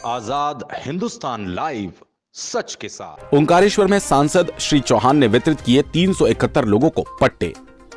आजाद Hindustan live, सच के साथ। ओंकारेश्वर में सांसद श्री चौहान ने वितरित किए 371 लोगों को पट्टे।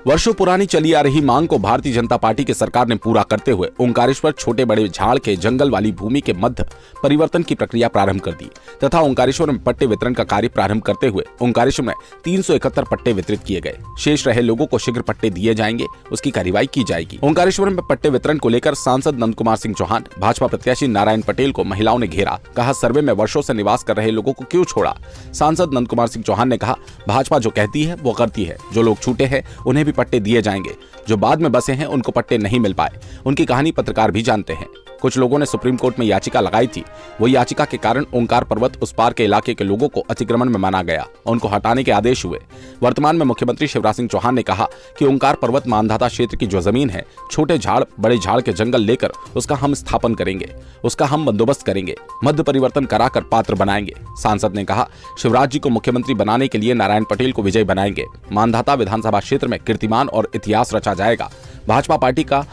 वर्षों पुरानी चली आ रही मांग को भारतीय जनता पार्टी की सरकार ने पूरा करते हुए ओंकारेश्वर छोटे बड़े झाड़ के जंगल वाली भूमि के मध्य परिवर्तन की प्रक्रिया प्रारंभ कर दी तथा ओंकारेश्वर में पट्टे वितरण का कार्य प्रारंभ करते हुए ओंकारेश्वर में 371 पट्टे वितरित किए गए। शेष रहे लोगों को शीघ्र पट्टे दिए जाएंगे, उसकी कार्यवाही की जाएगी। ओंकारेश्वर में पट्टे वितरण को लेकर सांसद नंद कुमार सिंह चौहान, भाजपा प्रत्याशी नारायण पटेल को महिलाओं ने घेरा। कहा, सर्वे में वर्षों से निवास कर रहे लोगों को क्यों छोड़ा। सांसद नंद कुमार सिंह चौहान ने कहा, भाजपा जो कहती है वो करती है। जो लोग छूटे हैं उन्हें भी पट्टे दिए जाएंगे। जो बाद में बसे हैं उनको पट्टे नहीं मिल पाए, उनकी कहानी पत्रकार भी जानते हैं। कुछ लोगों ने सुप्रीम कोर्ट में याचिका लगाई थी। वो याचिका के कारण ओंकार पर्वत उस पार के इलाके के लोगों को अतिक्रमण में माना गया, उनको हटाने के आदेश हुए। वर्तमान में मुख्यमंत्री शिवराज सिंह चौहान ने कहा कि ओंकार पर्वत मानधाता क्षेत्र की जो जमीन है, छोटे झाड़ बड़े झाड़ के जंगल लेकर उसका हम स्थापन करेंगे, उसका हम बंदोबस्त करेंगे, मध्य परिवर्तन कराकर पात्र बनाएंगे। सांसद ने कहा, शिवराज जी को मुख्यमंत्री बनाने के लिए नारायण पटेल को विजयी बनाएंगे। मानधाता विधानसभा क्षेत्र में कीर्तिमान और इतिहास रचा जाएगा। भाजपा पार्टी का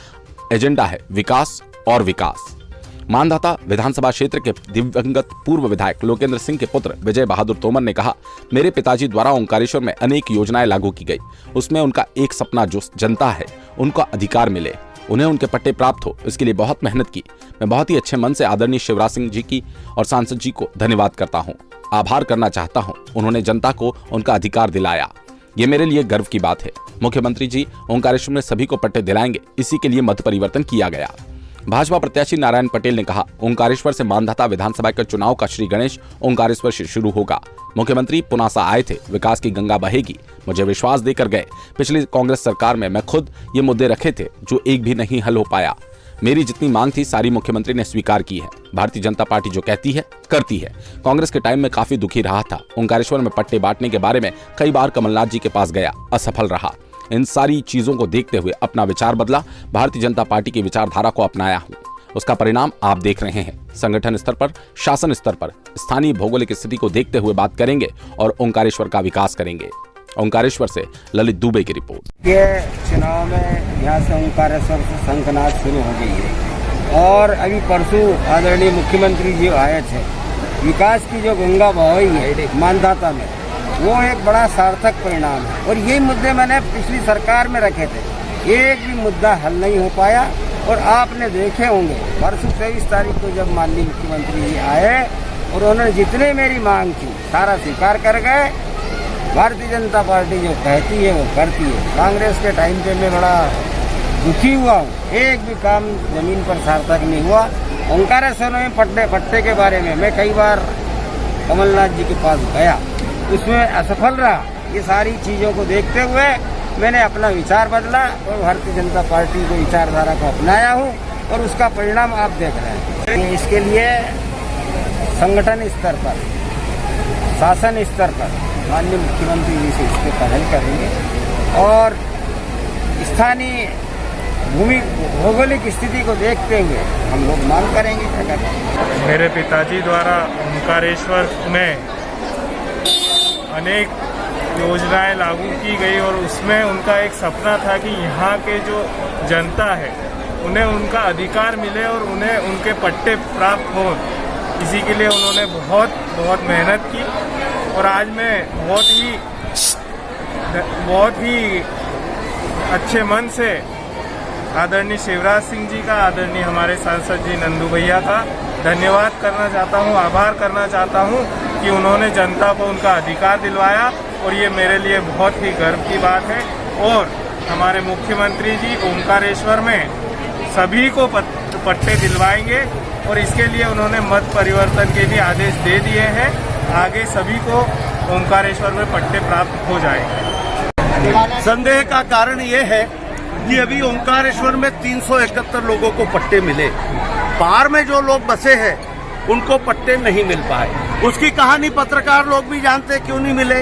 एजेंडा है विकास और विकास। मानधाता विधानसभा क्षेत्र के दिवंगत पूर्व विधायक लोकेंद्र सिंह के पुत्र विजय बहादुर तोमर ने कहा, मेरे पिताजी द्वारा ओंकारेश्वर में अनेक योजनाएं लागू की गई। उसमें उनका एक सपना जो जनता है उनका अधिकार मिले, उन्हें उनके पट्टे प्राप्त हो, इसके लिए बहुत मेहनत की। मैं बहुत ही अच्छे मन से आदरणीय शिवराज सिंह जी की और सांसद जी को धन्यवाद करता हूँ, आभार करना चाहता हूँ। उन्होंने जनता को उनका अधिकार दिलाया, ये मेरे लिए गर्व की बात है। मुख्यमंत्री जी ओंकारेश्वर में सभी को पट्टे दिलाएंगे, इसी के लिए मत परिवर्तन किया गया। भाजपा प्रत्याशी नारायण पटेल ने कहा, ओंकारेश्वर से मानधाता विधानसभा के चुनाव का श्री गणेश ओंकारेश्वर से शुरू होगा। मुख्यमंत्री पुनासा आए थे, विकास की गंगा बहेगी, मुझे विश्वास देकर गए। पिछली कांग्रेस सरकार में मैं खुद ये मुद्दे रखे थे जो एक भी नहीं हल हो पाया। मेरी जितनी मांग थी सारी मुख्यमंत्री ने स्वीकार की है। भारतीय जनता पार्टी जो कहती है करती है। कांग्रेस के टाइम में काफी दुखी रहा था। ओंकारेश्वर में पट्टे बांटने के बारे में कई बार कमलनाथ जी के पास गया, असफल रहा। इन सारी चीजों को देखते हुए अपना विचार बदला, भारतीय जनता पार्टी की विचारधारा को अपनाया हूँ। उसका परिणाम आप देख रहे हैं। संगठन स्तर पर, शासन स्तर पर स्थानीय भौगोलिक स्थिति को देखते हुए बात करेंगे और ओंकारेश्वर का विकास करेंगे। ओंकारेश्वर से ललित दुबे की रिपोर्ट। ये चुनाव में यहाँ से ओंकारेश्वर से शंखनाद शुरू हो गई है और अभी परसों आदरणीय मुख्यमंत्री जी आए थे। विकास की जो गंगा बही है मानधाता में, वो एक बड़ा सार्थक परिणाम है। और ये मुद्दे मैंने पिछली सरकार में रखे थे, एक भी मुद्दा हल नहीं हो पाया। और आपने देखे होंगे परसों 23 तारीख को जब माननीय मुख्यमंत्री जी आए और उन्होंने जितने मेरी मांग थी सारा स्वीकार कर गए। भारतीय जनता पार्टी जो कहती है वो करती है। कांग्रेस के टाइम पे मैं बड़ा दुखी हुआ हूँ, एक भी काम जमीन पर सार्थक नहीं हुआ। ओंकारेश्वर में पट्टे के बारे में मैं कई बार कमलनाथ जी के पास गया, उसमें असफल रहा। ये सारी चीज़ों को देखते हुए मैंने अपना विचार बदला और भारतीय जनता पार्टी को विचारधारा को अपनाया हूँ और उसका परिणाम आप देख रहे हैं। इसके लिए संगठन स्तर पर, शासन स्तर पर माननीय मुख्यमंत्री जी से इसको पहल करेंगे और स्थानीय भूमि भौगोलिक स्थिति को देखते हुए हम लोग मांग करेंगे। क्या करें? मेरे पिताजी द्वारा ओंकारेश्वर में अनेक योजनाएं लागू की गई और उसमें उनका एक सपना था कि यहाँ के जो जनता है उन्हें उनका अधिकार मिले और उन्हें उनके पट्टे प्राप्त हों। इसी के लिए उन्होंने बहुत मेहनत की और आज मैं बहुत ही अच्छे मन से आदरणीय शिवराज सिंह जी का, आदरणीय हमारे सांसद जी नंदू भैया का धन्यवाद करना चाहता हूँ, आभार करना चाहता हूँ कि उन्होंने जनता को उनका अधिकार दिलवाया और ये मेरे लिए बहुत ही गर्व की बात है। और हमारे मुख्यमंत्री जी ओंकारेश्वर में सभी को पट्टे दिलवाएंगे और इसके लिए उन्होंने मत परिवर्तन के भी आदेश दे दिए हैं। आगे सभी को ओंकारेश्वर में पट्टे प्राप्त हो जाएंगे। संदेह का कारण ये है कि अभी ओंकारेश्वर में 371 लोगों को पट्टे मिले, पार में जो लोग बसे हैं उनको पट्टे नहीं मिल पाए। उसकी कहानी पत्रकार लोग भी जानते क्यों नहीं मिले।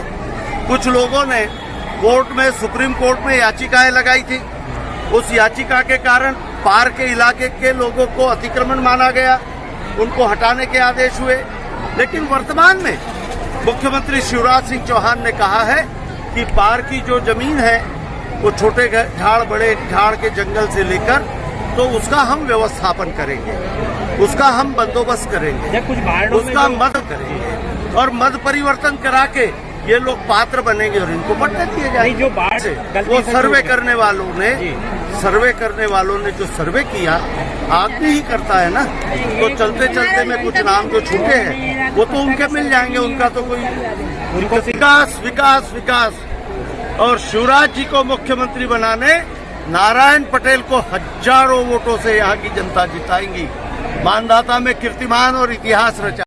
कुछ लोगों ने कोर्ट में, सुप्रीम कोर्ट में याचिकाएं लगाई थी। उस याचिका के कारण पार के इलाके के लोगों को अतिक्रमण माना गया, उनको हटाने के आदेश हुए। लेकिन वर्तमान में मुख्यमंत्री शिवराज सिंह चौहान ने कहा है कि पार की जो जमीन है वो छोटे झाड़ बड़े झाड़ के जंगल से लेकर तो उसका हम व्यवस्थापन करेंगे, उसका हम बंदोबस्त करेंगे, उसका मद करेंगे और मद परिवर्तन करा के ये लोग पात्र बनेंगे और इनको पट्टे दिए जाएंगे। जो बाढ़ से वो सर्वे करने वालों ने जो सर्वे किया, आदमी ही करता है ना, तो चलते चलते में कुछ नाम जो छूटे हैं वो तो उनके मिल जाएंगे, उनका तो कोई विकास विकास विकास। और शिवराज जी को मुख्यमंत्री बनाने नारायण पटेल को हजारों वोटों से यहाँ की जनता जिताएंगी। मानधाता में कीर्तिमान और इतिहास रचा।